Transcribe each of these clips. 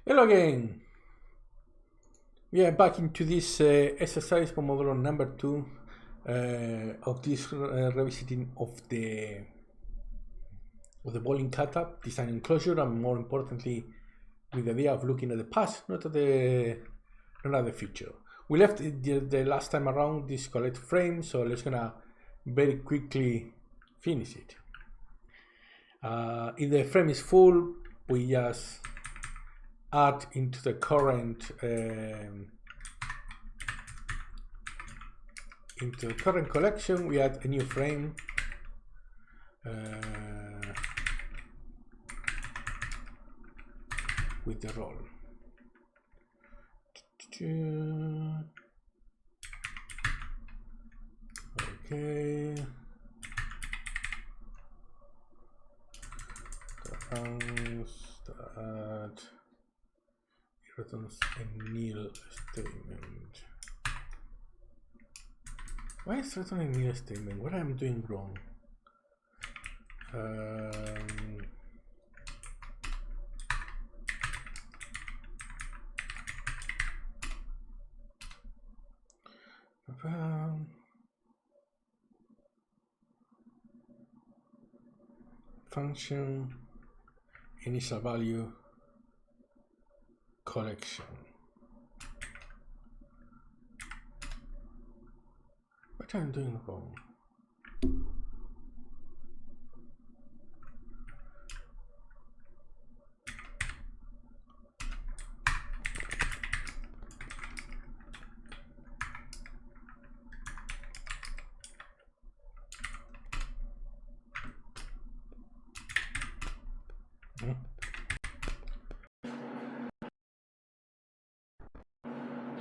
Hello again. We are back into this exercise Pomodoro number 2 of this revisiting of the bowling kata, design enclosure, and more importantly, with the idea of looking at the past, not at the future. We left the last time around this collect frame, so let's gonna very quickly finish it. If the frame is full, we just add into the current collection. We add a new frame with the roll. Okay. That it returns a nil statement. Why is returning nil statement? What am I doing wrong? Function initial value collection. What am I doing wrong?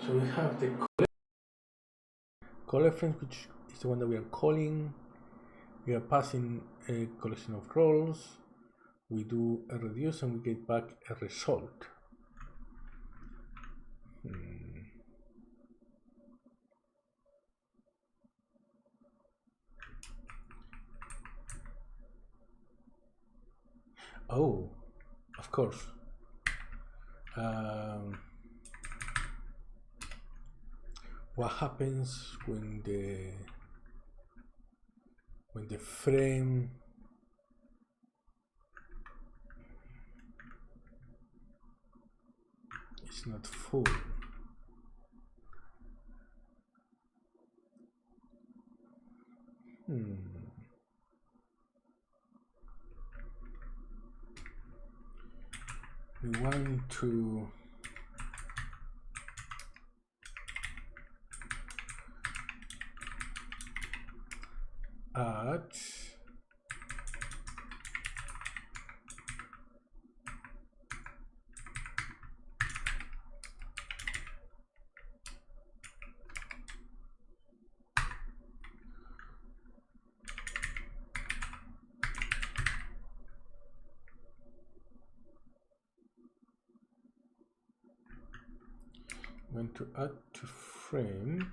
So we have the call reference, which is the one that we are calling. We are passing a collection of rolls. We do a reduce and we get back a result. Oh, of course. What happens when the frame is not full? We want to add to frame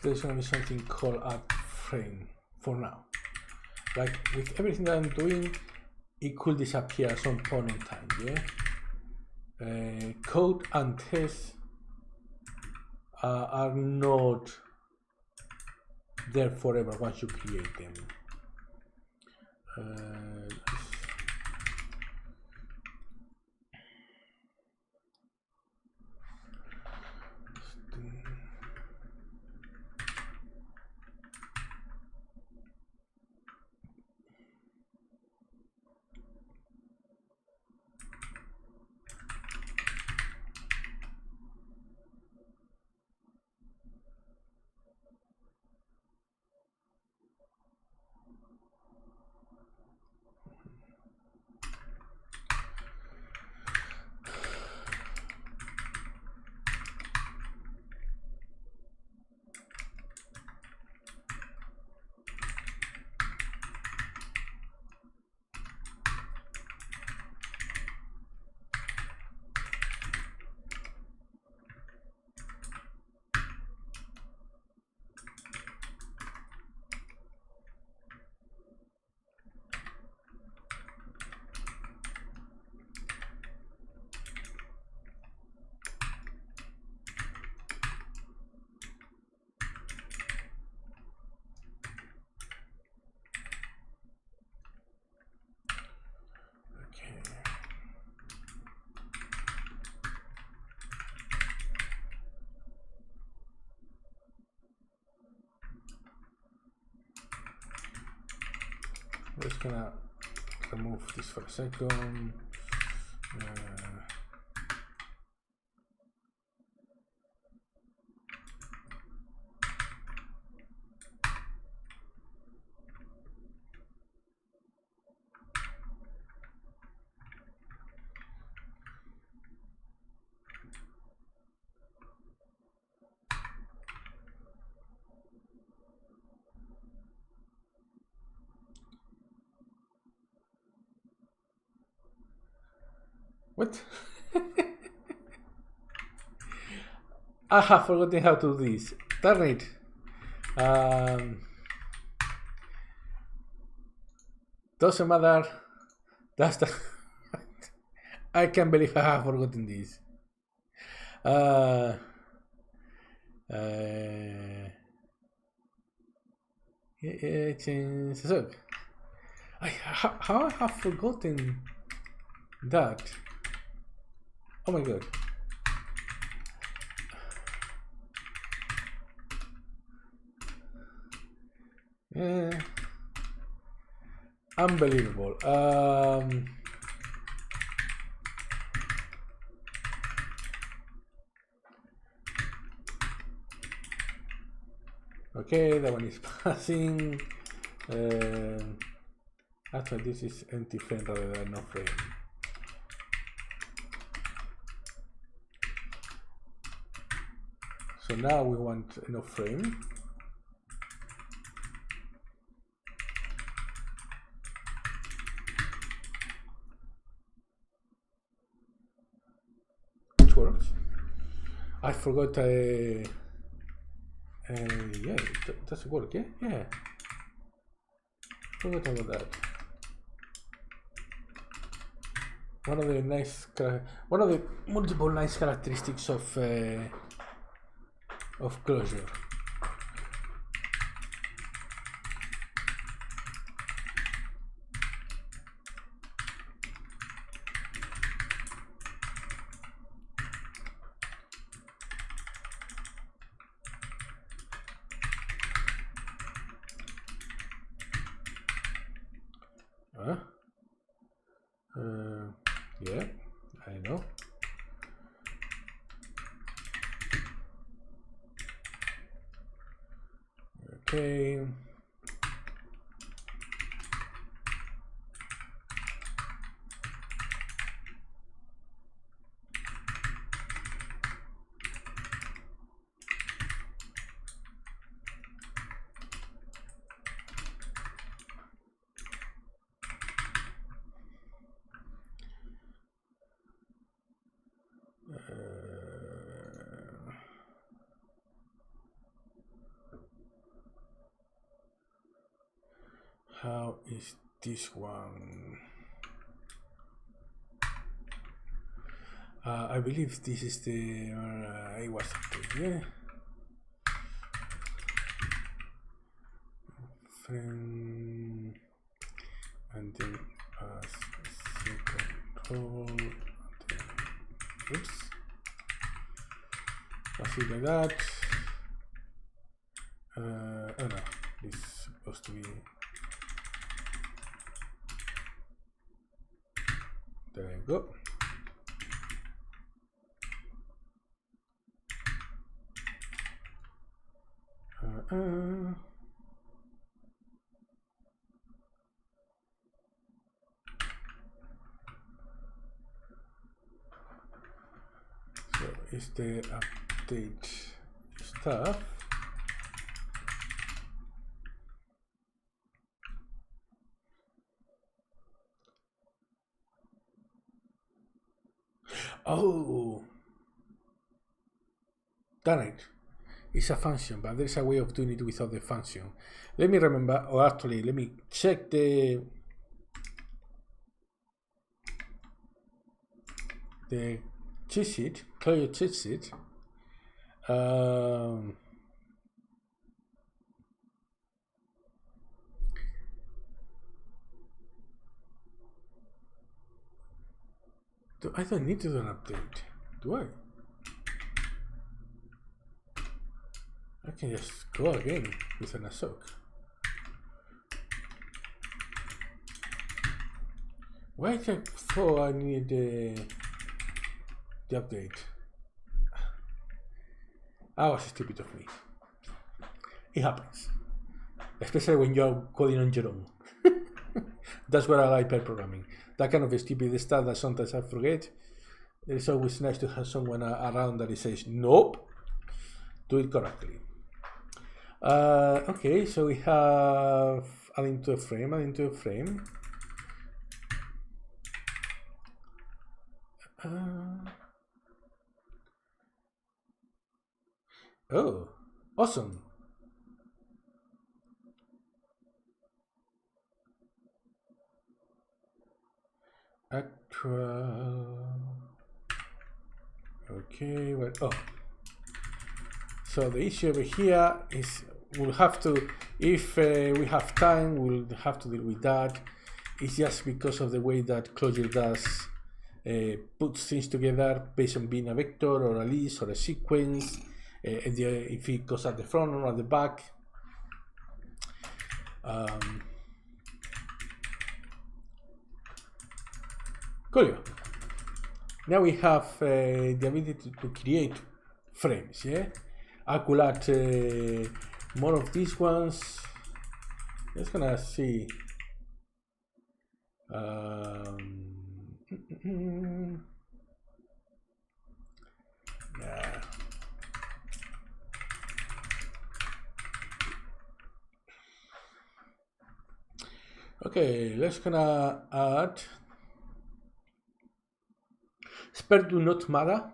there's going to be something called add frame for now. Like with everything that I'm doing, it could disappear at some point in time. Code and tests are not there forever once you create them. I'm just gonna remove this for a second. What? I have forgotten how to do this. Darn it. Doesn't matter. That's the. I can't believe I have forgotten this. Look. How I have forgotten that? Oh my god. Unbelievable. Okay, that one is passing. Actually, this is empty frame rather than no frame. So now we want no frame. Which works. I forgot. Yeah, it does work. Yeah, yeah. Forgot about that. One of the multiple nice characteristics of Clojure. Yeah, I know. Okay. How is this one? I believe this is the it was yeah. Frame and then control. Oops. Something like that. Oh no, this is supposed to be. There you go. is the update stuff. Oh, darn it. It's a function, but there's a way of doing it without the function. Let me remember, or actually, let me check the cheat sheet, Clojure cheat sheet. I don't need to do an update, do I? I can just go again with an ASOC. Why did I thought I need the update? That was stupid of me. It happens. Especially when you're coding on your own. That's what I like pair programming. That kind of stupid stuff that sometimes I forget. It's always nice to have someone around that says, nope, do it correctly. Okay, so we have adding to a frame. Oh, awesome. Actual. Okay, well, oh. So the issue over here is we'll have to, if we have time, we'll have to deal with that. It's just because of the way that Clojure does puts things together based on being a vector or a list or a sequence, if it goes at the front or at the back. Cool. Now we have the ability to create frames, yeah? I could add more of these ones. Just gonna see. Yeah. Okay, let's gonna add. Spurs do not matter.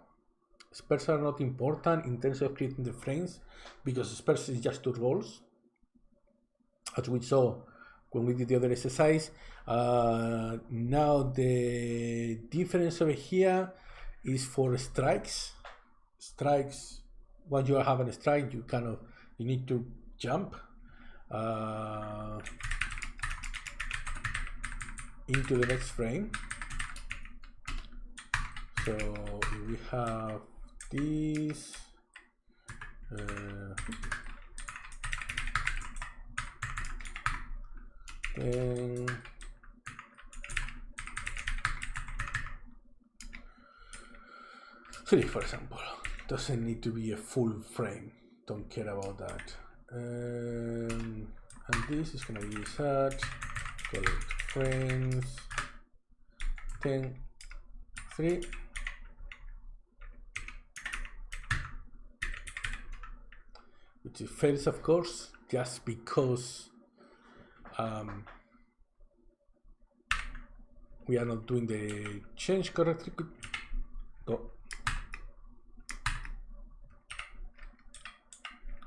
Spurs are not important in terms of creating the frames because spurs is just two roles, as we saw when we did the other exercise. Now the difference over here is for strikes. Strikes, once you are having a strike, you need to jump into the next frame. So we have this. Then 3, for example, doesn't need to be a full frame. Don't care about that. And this is gonna be set. Collect frames. 10, 3. Which is fails, of course, just because we are not doing the change correctly. Go.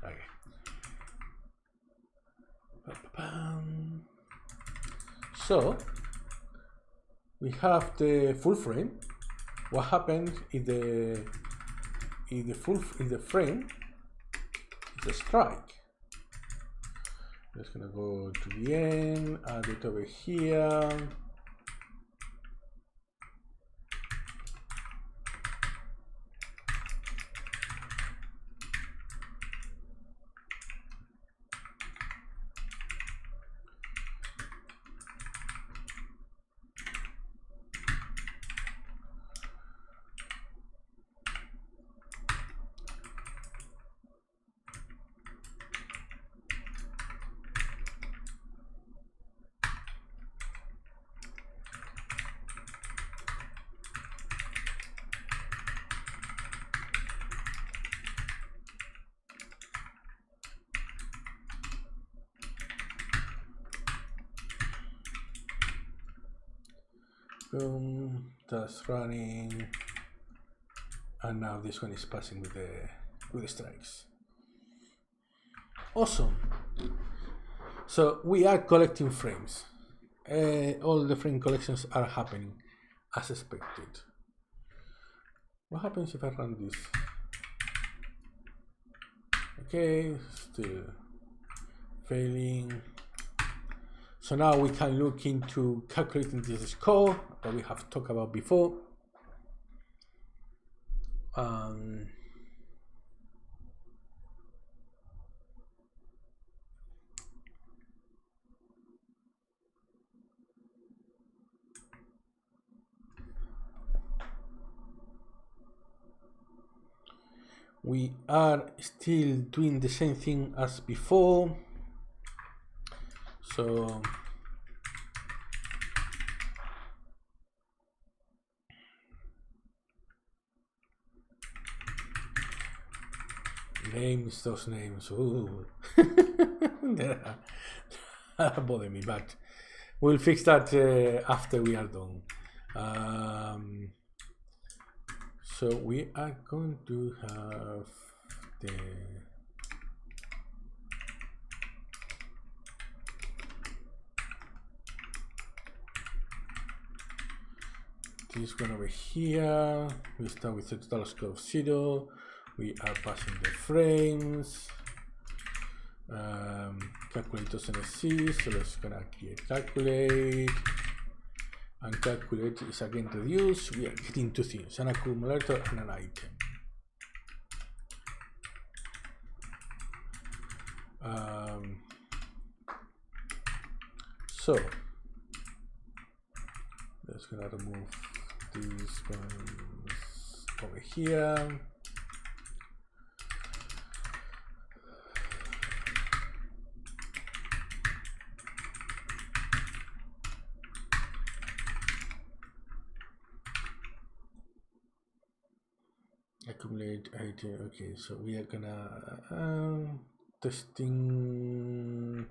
Okay. So we have the full frame. What happens if the frame is a strike? Just gonna go to the end, add it over here. Boom, that's running, and now this one is passing with the strikes. Awesome. So we are collecting frames. All the frame collections are happening as expected. What happens if I run this? Okay, still failing. So now we can look into calculating this score that we have talked about before. We are still doing the same thing as before. So names, those names, ooh. They bother me, but we'll fix that after we are done. So we are going to have the this one over here. We start with the total score of 0. We are passing the frames. Calculate doesn't exist, so let's gonna create calculate. And calculate is again reduced. We are getting two things, an accumulator and an item. So let's gonna remove these ones over here. Accumulate item. Okay, so we are gonna testing.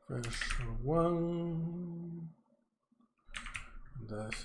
First one, that's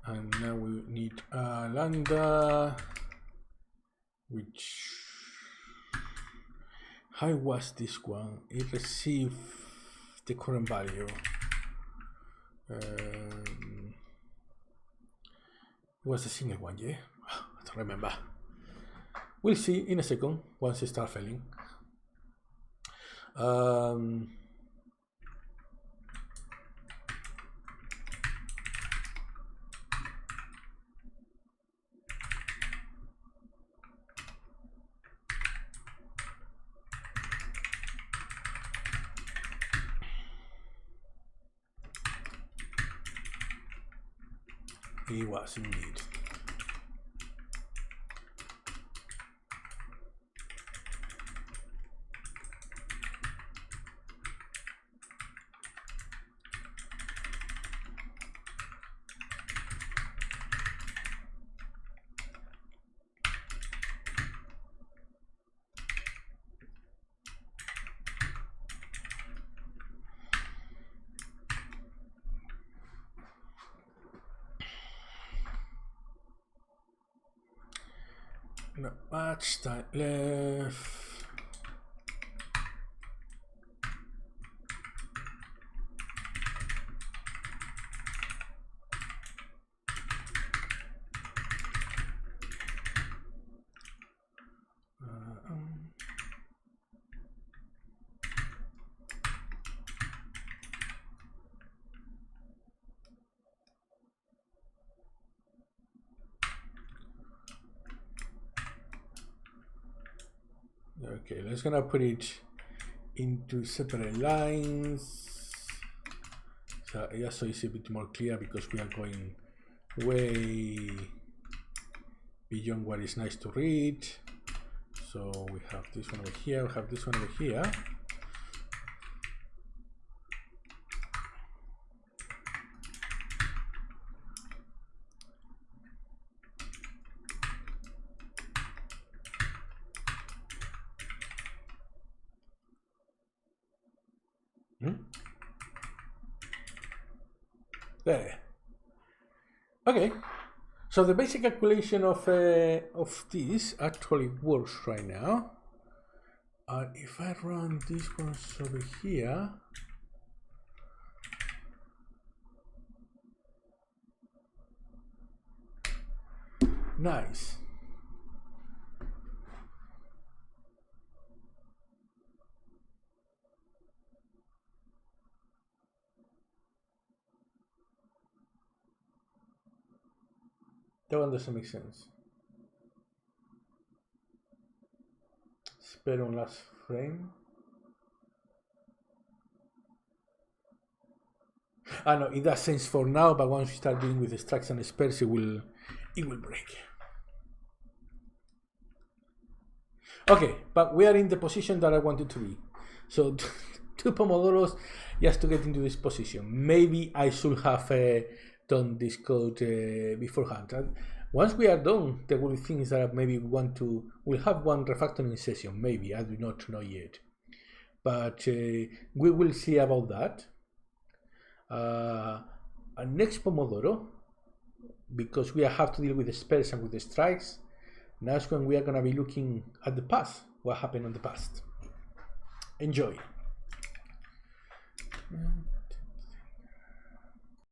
and now we need a lambda, which how was this one? It received the current value. It was a single one, yeah? I don't remember. We'll see in a second once it starts failing. It was indeed. Not much time left. Okay, let's gonna put it into separate lines. So just so it's a bit more clear, because we are going way beyond what is nice to read. So we have this one over here, we have this one over here. There. Okay, so the basic calculation of this actually works right now. If I run these ones over here, nice. That one doesn't make sense. Spare on last frame. No, it does sense for now, but once we start dealing with the strikes and spares, it will break. Okay, but we are in the position that I wanted to be. So 2 Pomodoros just to get into this position. Maybe I should have done this code beforehand. Once we are done, there will be things that maybe we'll have one refactoring session, maybe, I do not know yet. But we will see about that. Next Pomodoro, because we have to deal with the spares and with the strikes, that's when we are going to be looking at the past, what happened in the past. Enjoy.